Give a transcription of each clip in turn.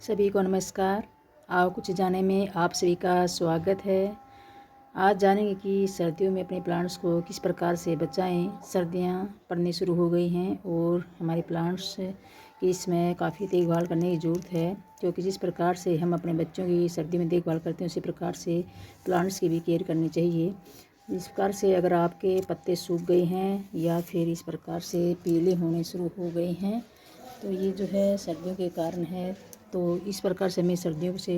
सभी को नमस्कार। आओ कुछ जाने में आप सभी का स्वागत है। आज जानेंगे कि सर्दियों में अपने प्लांट्स को किस प्रकार से बचाएं। सर्दियां पड़नी शुरू हो गई हैं और हमारे प्लांट्स की इसमें काफ़ी देखभाल करने की ज़रूरत है, क्योंकि जिस प्रकार से हम अपने बच्चों की सर्दी में देखभाल करते हैं उसी प्रकार से प्लांट्स की भी केयर करनी चाहिए। इस प्रकार से अगर आपके पत्ते सूख गए हैं या फिर इस प्रकार से पीले होने शुरू हो गए हैं तो ये जो है सर्दियों के कारण है। तो इस प्रकार से हमें सर्दियों से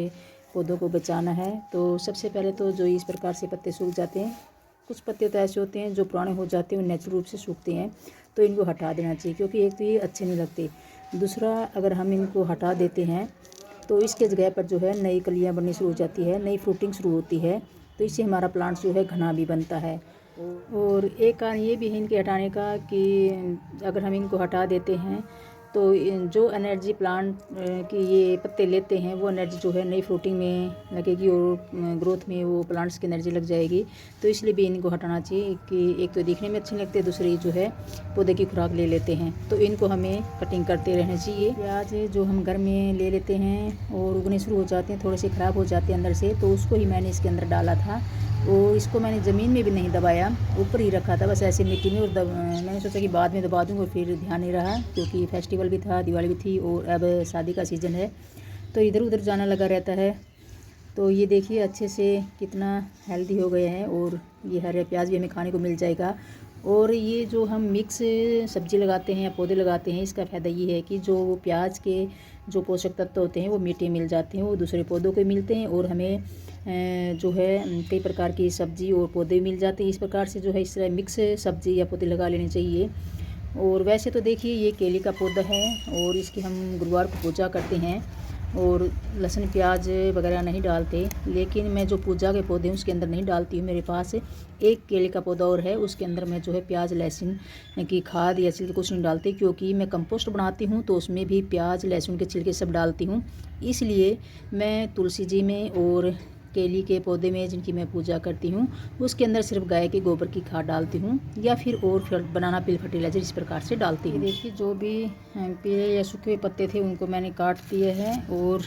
पौधों को बचाना है। तो सबसे पहले तो जो इस प्रकार से पत्ते सूख जाते हैं, कुछ पत्ते तो ऐसे होते हैं जो पुराने हो जाते हैं, वो नेचुरल रूप से सूखते हैं, तो इनको हटा देना चाहिए, क्योंकि एक तो ये अच्छे नहीं लगते। दूसरा, अगर हम इनको हटा देते हैं तो इसके जगह पर जो है नई कलियाँ बननी शुरू हो जाती है, नई फ्रूटिंग शुरू होती है, तो इससे हमारा प्लांट जो है घना भी बनता है। और एक कारण ये भी है इनके हटाने का कि अगर हम इनको हटा देते हैं तो जो एनर्जी प्लांट की ये पत्ते लेते हैं वो एनर्जी जो है नई फ्रूटिंग में लगेगी और ग्रोथ में वो प्लांट्स की एनर्जी लग जाएगी। तो इसलिए भी इनको हटाना चाहिए कि एक तो दिखने में अच्छे नहीं लगते, दूसरी जो है पौधे की खुराक ले लेते हैं, तो इनको हमें कटिंग करते रहना चाहिए। प्याज जो हम घर में ले लेते हैं और उगने शुरू हो जाते हैं, थोड़े से ख़राब हो जाते हैं अंदर से, तो उसको ही मैंने इसके अंदर डाला था। और इसको मैंने ज़मीन में भी नहीं दबाया, ऊपर ही रखा था बस ऐसे मिट्टी में। और मैंने सोचा कि बाद में दबा दूँगा, फिर ध्यान नहीं रहा, क्योंकि फेस्टिवल भी था, दिवाली भी थी और अब शादी का सीज़न है, तो इधर उधर जाना लगा रहता है। तो ये देखिए अच्छे से कितना हेल्दी हो गया है और ये हरे प्याज भी हमें खाने को मिल जाएगा। और ये जो हम मिक्स सब्ज़ी लगाते हैं या पौधे लगाते हैं, इसका फ़ायदा ये है कि जो प्याज के जो पोषक तत्व होते हैं वो मिट्टी मिल जाते हैं, वो दूसरे पौधों को मिलते हैं और हमें जो है कई प्रकार की सब्ज़ी और पौधे मिल जाते हैं। इस प्रकार से जो है इस तरह मिक्स सब्ज़ी या पौधे लगा लेने चाहिए। और वैसे तो देखिए ये केले का पौधा है और इसकी हम गुरुवार को पूजा करते हैं और लहसुन प्याज वगैरह नहीं डालते, लेकिन मैं जो पूजा के पौधे हैं उसके अंदर नहीं डालती हूँ। मेरे पास एक केले का पौधा और है, उसके अंदर मैं जो है प्याज लहसुन की खाद या छिलके कुछ नहीं डालती, क्योंकि मैं कंपोस्ट बनाती हूँ तो उसमें भी प्याज लहसुन के छिलके सब डालती हूँ। इसलिए मैं तुलसी जी में और केली के पौधे में जिनकी मैं पूजा करती हूँ उसके अंदर सिर्फ गाय के गोबर की खाद डालती हूँ या फिर और बनाना पील फर्टिलाइजर इस प्रकार से डालती हूँ। देखिए जो भी पीले या सूखे पत्ते थे उनको मैंने काट दिए हैं और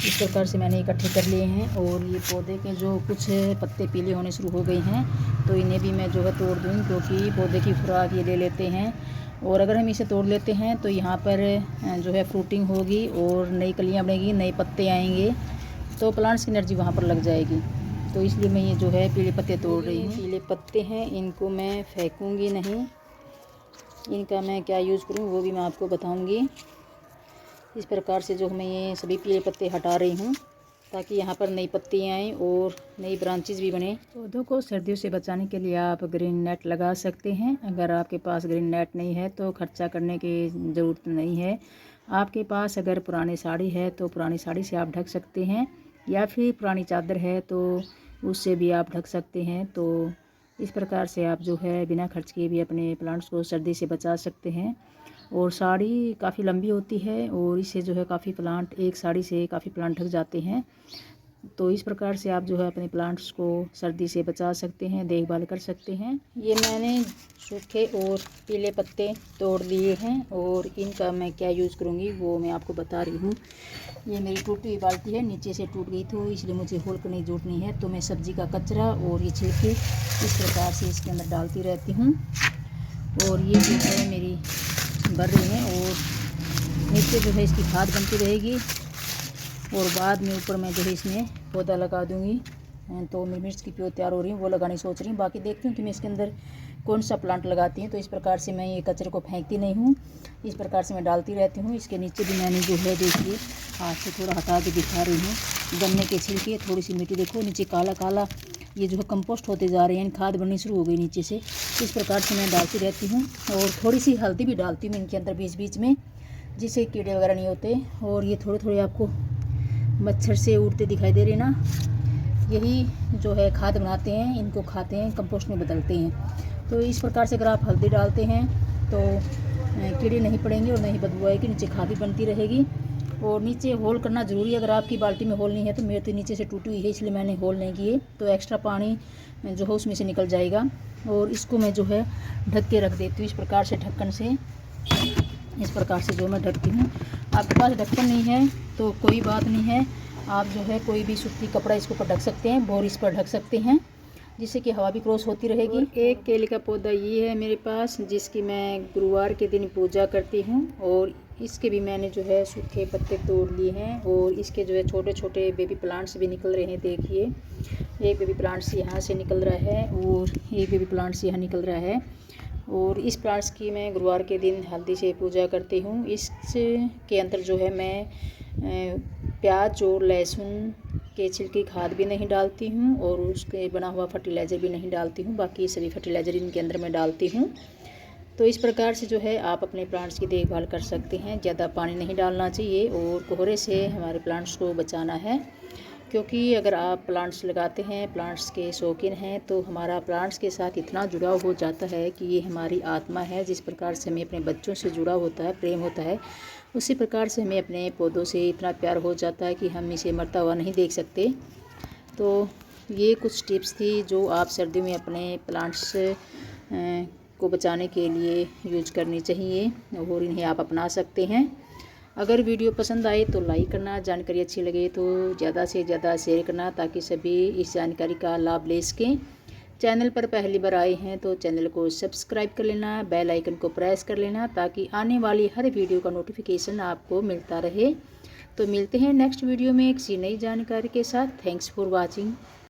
इस प्रकार से मैंने इकट्ठे कर लिए हैं। और ये पौधे के जो कुछ पत्ते पीले होने शुरू हो गए हैं तो इन्हें भी मैं जो है तोड़ दूँ, क्योंकि पौधे की खुराक ये ले लेते हैं। और अगर हम इसे तोड़ लेते हैं तो यहाँ पर जो है फ्रूटिंग होगी और नई कलियाँ बनेगी, नए पत्ते आएंगे, तो प्लांट्स की एनर्जी वहाँ पर लग जाएगी। तो इसलिए मैं ये जो है पीले पत्ते तोड़ रही हूँ। पीले पत्ते हैं, इनको मैं फेंकूँगी नहीं, इनका मैं क्या यूज़ करूँ वो भी मैं आपको बताऊँगी। इस प्रकार से जो मैं ये सभी पीले पत्ते हटा रही हूँ ताकि यहाँ पर नई पत्तियाँ आएँ और नई ब्रांचेस भी बने। पौधों को सर्दियों से बचाने के लिए आप ग्रीन नेट लगा सकते हैं। अगर आपके पास ग्रीन नेट नहीं है तो खर्चा करने की ज़रूरत नहीं है। आपके पास अगर पुरानी साड़ी है तो पुरानी साड़ी से आप ढक सकते हैं, या फिर पुरानी चादर है तो उससे भी आप ढक सकते हैं। तो इस प्रकार से आप जो है बिना खर्च किए भी अपने प्लांट्स को सर्दी से बचा सकते हैं। और साड़ी काफ़ी लंबी होती है और इससे जो है काफ़ी प्लांट, एक साड़ी से काफ़ी प्लांट ढक जाते हैं। तो इस प्रकार से आप जो है अपने प्लांट्स को सर्दी से बचा सकते हैं, देखभाल कर सकते हैं। ये मैंने सूखे और पीले पत्ते तोड़ लिए हैं और इनका मैं क्या यूज़ करूँगी वो मैं आपको बता रही हूँ। ये मेरी टूटी हुई बाल्टी है, नीचे से टूट गई तो इसलिए मुझे होल करने की जरूरत नहीं है, तो मैं सब्ज़ी का कचरा और ये छिलके इस प्रकार से इसके अंदर डालती रहती हूँ। और ये जो है मेरी भर रही हैं और नीचे जो है इसकी खाद बनती रहेगी और बाद में ऊपर मैं जो है इसमें पौधा लगा दूँगी। तो मेरी मिर्च की प्योर तैयार हो रही है, वो लगानी सोच रही हूँ। बाकी देखती हूँ कि मैं इसके अंदर कौन सा प्लांट लगाती हूँ। तो इस प्रकार से मैं ये कचरे को फेंकती नहीं हूँ, इस प्रकार से मैं डालती रहती हूँ। इसके नीचे भी मैंने जो है देखिए हाथ से थोड़ा हटा के दिखा रही हूँ, गन्ने के छिलके, थोड़ी सी मिट्टी, देखो नीचे काला काला ये जो है कंपोस्ट होते जा रहे हैं, खाद बननी शुरू हो गई नीचे से। इस प्रकार से मैं डालती रहती हूँ और थोड़ी सी हल्दी भी डालती हूँ इनके अंदर बीच बीच में, जिससे कीड़े वगैरह नहीं होते। और ये थोड़े थोड़े आपको मच्छर से उड़ते दिखाई दे रहे ना, यही जो है खाद बनाते हैं, इनको खाते हैं, कंपोस्ट में बदलते हैं। तो इस प्रकार से अगर आप हल्दी डालते हैं तो कीड़े नहीं पड़ेंगे और नहीं बदबू आएगी, नीचे खाद भी बनती रहेगी। और नीचे होल करना ज़रूरी है, अगर आपकी बाल्टी में होल नहीं है तो मेरे तो नीचे से टूटी हुई है इसलिए मैंने होल नहीं किए, तो एक्स्ट्रा पानी जो है उसमें से निकल जाएगा। और इसको मैं जो है ढक के रख देती हूँ इस प्रकार से ढक्कन से। इस प्रकार से जो मैं ढकती हूँ। आपके पास ढक्कन नहीं है तो कोई बात नहीं है, आप जो है कोई भी सूती कपड़ा इसके ऊपर ढक सकते हैं, बोर इस पर ढक सकते हैं, जिससे कि हवा भी क्रॉस होती रहेगी। एक केले का पौधा ये है मेरे पास, जिसकी मैं गुरुवार के दिन पूजा करती हूँ, और इसके भी मैंने जो है सूखे पत्ते तोड़ लिए हैं, और इसके जो है छोटे छोटे बेबी प्लांट्स भी निकल रहे हैं। देखिए, एक बेबी प्लांट्स यहाँ से निकल रहा है और एक बेबी प्लांट्स यहाँ निकल रहा है। और इस प्लांट्स की मैं गुरुवार के दिन हल्दी से पूजा करती हूँ। इसके अंदर जो है मैं प्याज और लहसुन के छिलके खाद भी नहीं डालती हूँ, और उसके बना हुआ फर्टिलाइज़र भी नहीं डालती हूँ। बाकी सभी फर्टिलाइज़र इनके अंदर मैं डालती हूँ। तो इस प्रकार से जो है आप अपने प्लांट्स की देखभाल कर सकते हैं। ज़्यादा पानी नहीं डालना चाहिए, और कोहरे से हमारे प्लांट्स को बचाना है, क्योंकि अगर आप प्लांट्स लगाते हैं, प्लांट्स के शौकीन हैं, तो हमारा प्लांट्स के साथ इतना जुड़ाव हो जाता है कि ये हमारी आत्मा है। जिस प्रकार से हमें अपने बच्चों से जुड़ा होता है, प्रेम होता है, उसी प्रकार से हमें अपने पौधों से इतना प्यार हो जाता है कि हम इसे मरता हुआ नहीं देख सकते। तो ये कुछ टिप्स थी जो आप सर्दियों में अपने प्लांट्स को बचाने के लिए यूज करनी चाहिए, और इन्हें आप अपना सकते हैं। अगर वीडियो पसंद आए तो लाइक करना, जानकारी अच्छी लगे तो ज़्यादा से ज़्यादा शेयर करना, ताकि सभी इस जानकारी का लाभ ले सकें। चैनल पर पहली बार आए हैं तो चैनल को सब्सक्राइब कर लेना, बेल आइकन को प्रेस कर लेना, ताकि आने वाली हर वीडियो का नोटिफिकेशन आपको मिलता रहे। तो मिलते हैं नेक्स्ट वीडियो में किसी नई जानकारी के साथ। Thanks for watching.